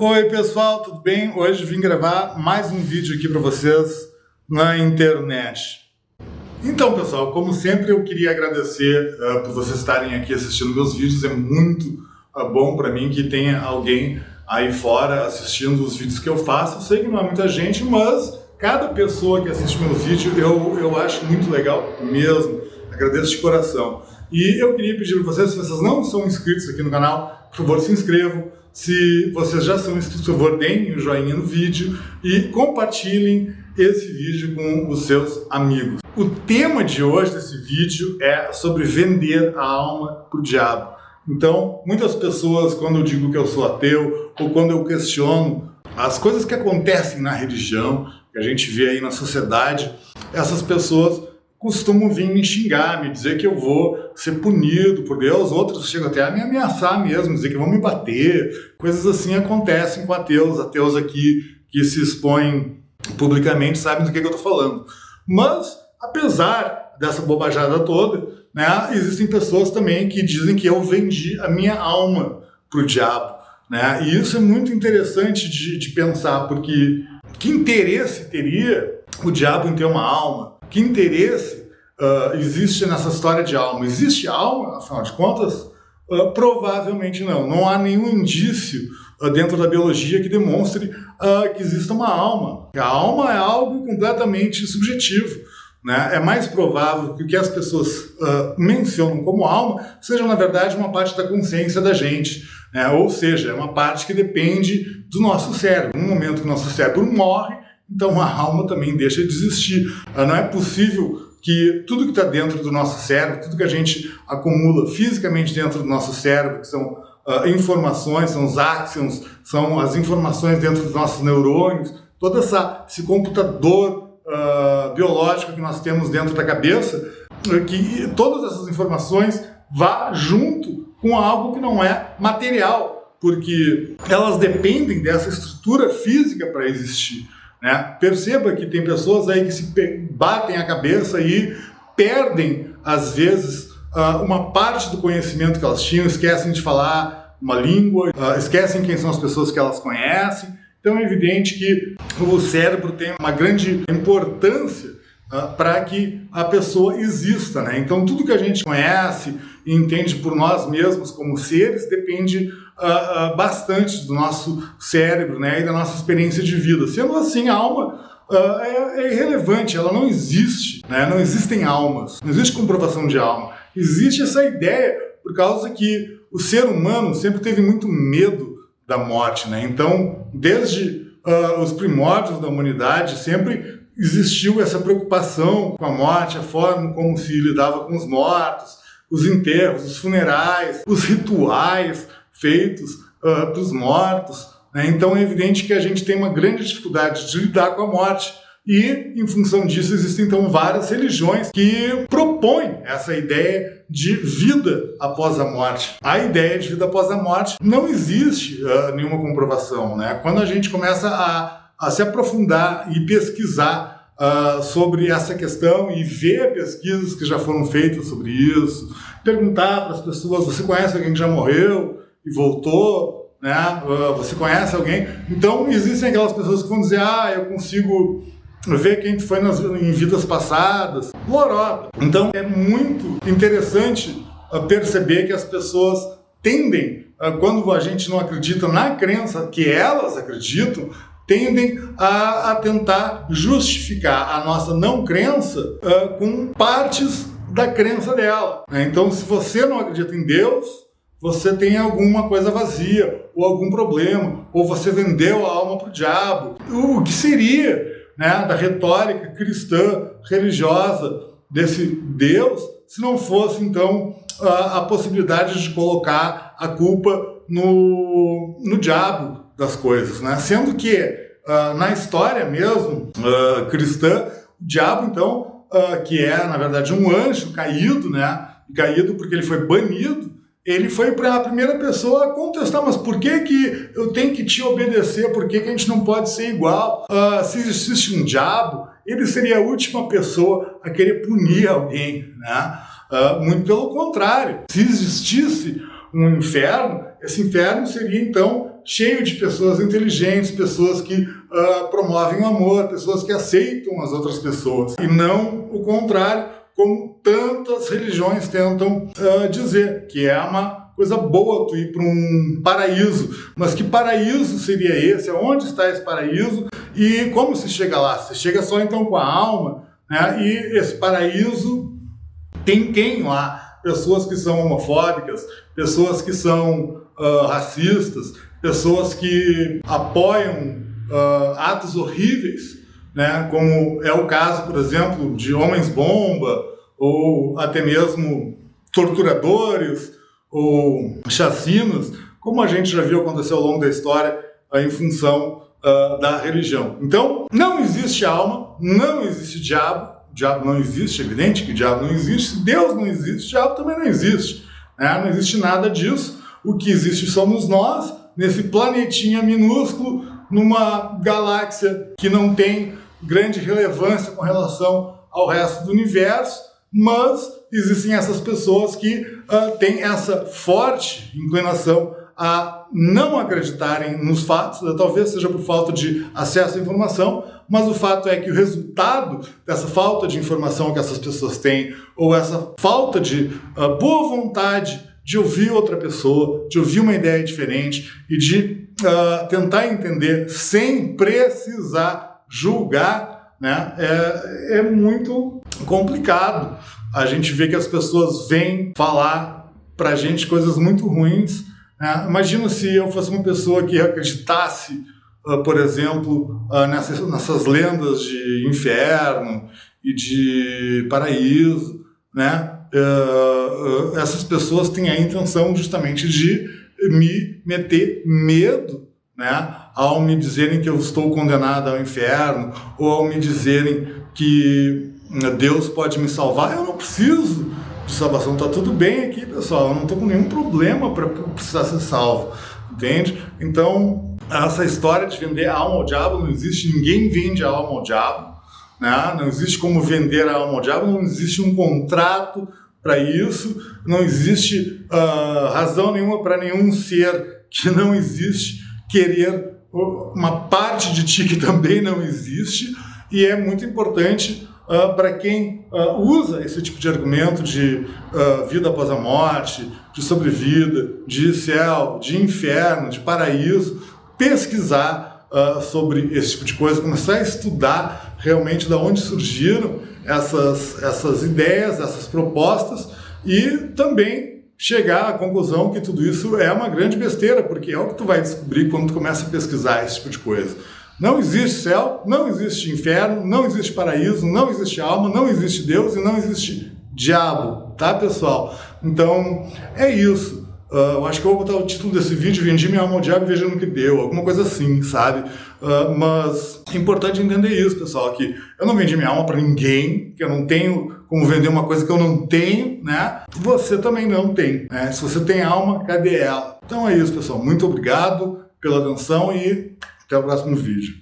Oi pessoal, tudo bem? Hoje vim gravar mais um vídeo aqui para vocês na internet. Então pessoal, como sempre eu queria agradecer por vocês estarem aqui assistindo meus vídeos. É muito bom para mim que tenha alguém aí fora assistindo os vídeos que eu faço. Eu sei que não é muita gente, mas cada pessoa que assiste meu vídeo eu acho muito legal mesmo. Agradeço de coração. E eu queria pedir para vocês, se vocês não são inscritos aqui no canal, por favor se inscrevam. Se vocês já são inscritos, por favor, deem um joinha no vídeo e compartilhem esse vídeo com os seus amigos. O tema de hoje desse vídeo é sobre vender a alma para o diabo. Então, muitas pessoas, quando eu digo que eu sou ateu, ou quando eu questiono as coisas que acontecem na religião, que a gente vê aí na sociedade, essas pessoas costumam vir me xingar, me dizer que eu vou ser punido por Deus. Outros chegam até a me ameaçar mesmo, dizer que vão me bater. Coisas assim acontecem com ateus aqui que se expõem publicamente sabem do que eu estou falando. Mas, apesar dessa bobajada toda, né, existem pessoas também que dizem que eu vendi a minha alma para o diabo. Né? E isso é muito interessante de pensar, porque que interesse teria o diabo em ter uma alma? Que interesse existe nessa história de alma? Existe alma, afinal de contas? Provavelmente não. Não há nenhum indício dentro da biologia que demonstre que exista uma alma. A alma é algo completamente subjetivo. Né? É mais provável que o que as pessoas mencionam como alma seja, na verdade, uma parte da consciência da gente. Né? Ou seja, é uma parte que depende do nosso cérebro. No momento que o nosso cérebro morre, então a alma também deixa de existir. Não é possível que tudo que está dentro do nosso cérebro, tudo que a gente acumula fisicamente dentro do nosso cérebro, que são informações, são os áxions, são as informações dentro dos nossos neurônios, todo esse computador biológico que nós temos dentro da cabeça, que todas essas informações vá junto com algo que não é material, porque elas dependem dessa estrutura física para existir. Né? Perceba que tem pessoas aí que se batem a cabeça e perdem, às vezes, uma parte do conhecimento que elas tinham, esquecem de falar uma língua, esquecem quem são as pessoas que elas conhecem. Então é evidente que o cérebro tem uma grande importância para que a pessoa exista. Né? Então tudo que a gente conhece e entende por nós mesmos como seres depende bastante do nosso cérebro, né, e da nossa experiência de vida. Sendo assim, a alma é irrelevante, ela não existe, né? Não existem almas, não existe comprovação de alma. Existe essa ideia por causa que o ser humano sempre teve muito medo da morte. Né? Então, desde os primórdios da humanidade, sempre existiu essa preocupação com a morte, a forma como se lidava com os mortos, os enterros, os funerais, os rituais feitos para os mortos. Né? Então é evidente que a gente tem uma grande dificuldade de lidar com a morte e, em função disso, existem então várias religiões que propõem essa ideia de vida após a morte. A ideia de vida após a morte não existe nenhuma comprovação. Né? Quando a gente começa a se aprofundar e pesquisar sobre essa questão e ver pesquisas que já foram feitas sobre isso, perguntar para as pessoas: você conhece alguém que já morreu e voltou? Né? Você conhece alguém? Então existem aquelas pessoas que vão dizer: eu consigo ver quem foi em vidas passadas. Lorota. Então é muito interessante perceber que as pessoas tendem, quando a gente não acredita na crença que elas acreditam, tendem a tentar justificar a nossa não crença com partes da crença dela. Então, se você não acredita em Deus, você tem alguma coisa vazia, ou algum problema, ou você vendeu a alma para o diabo. O que seria, né, da retórica cristã, religiosa, desse Deus, se não fosse, então, a possibilidade de colocar a culpa no diabo das coisas, né? Sendo que na história mesmo cristã, o diabo então, que é na verdade um anjo caído, né? Caído porque ele foi banido, ele foi para a primeira pessoa a contestar: mas por que eu tenho que te obedecer? Por que a gente não pode ser igual? Se existe um diabo, ele seria a última pessoa a querer punir alguém, né? Muito pelo contrário, se existisse um inferno, esse inferno seria então cheio de pessoas inteligentes, pessoas que promovem o amor, pessoas que aceitam as outras pessoas, e não o contrário, como tantas religiões tentam dizer, que é uma coisa boa tu ir para um paraíso. Mas que paraíso seria esse? Onde está esse paraíso? E como se chega lá? Se chega só então com a alma, né? E esse paraíso tem quem lá? Pessoas que são homofóbicas, pessoas que são racistas, pessoas que apoiam atos horríveis, né? Como é o caso, por exemplo, de homens-bomba, ou até mesmo torturadores, ou chacinas, como a gente já viu acontecer ao longo da história em função da religião. Então, não existe alma, não existe diabo, diabo não existe, é evidente que diabo não existe, se Deus não existe, diabo também não existe, né? Não existe nada disso. O que existe somos nós, nesse planetinha minúsculo, numa galáxia que não tem grande relevância com relação ao resto do universo, mas existem essas pessoas que têm essa forte inclinação a não acreditarem nos fatos, talvez seja por falta de acesso à informação, mas o fato é que o resultado dessa falta de informação que essas pessoas têm, ou essa falta de boa vontade de ouvir outra pessoa, de ouvir uma ideia diferente e de tentar entender sem precisar julgar, né, é muito complicado. A gente vê que as pessoas vêm falar pra gente coisas muito ruins. Né? Imagina se eu fosse uma pessoa que acreditasse, por exemplo, nessas lendas de inferno e de paraíso, né? Essas pessoas têm a intenção justamente de me meter medo, né? Ao me dizerem que eu estou condenado ao inferno, ou ao me dizerem que Deus pode me salvar. Eu não preciso de salvação, tá tudo bem aqui, pessoal, eu não estou com nenhum problema para precisar ser salvo, entende? Então, essa história de vender a alma ao diabo não existe, ninguém vende a alma ao diabo, né? Não existe como vender a alma ao diabo, não existe um contrato para isso, não existe razão nenhuma para nenhum ser que não existe querer uma parte de ti que também não existe, e é muito importante para quem usa esse tipo de argumento de vida após a morte, de sobrevida, de céu, de inferno, de paraíso, pesquisar sobre esse tipo de coisa, começar a estudar realmente de onde surgiram essas ideias, essas propostas, e também chegar à conclusão que tudo isso é uma grande besteira, porque é o que tu vai descobrir quando tu começa a pesquisar esse tipo de coisa. Não existe céu, não existe inferno, não existe paraíso, não existe alma, não existe Deus e não existe diabo, tá, pessoal? Então, é isso. Eu acho que eu vou botar o título desse vídeo: Vendi minha alma ao diabo e veja no que deu, alguma coisa assim, sabe? Mas é importante entender isso, pessoal, que eu não vendi minha alma para ninguém, que eu não tenho como vender uma coisa que eu não tenho, né? Você também não tem, né? Se você tem alma, cadê ela? Então é isso, pessoal. Muito obrigado pela atenção e até o próximo vídeo.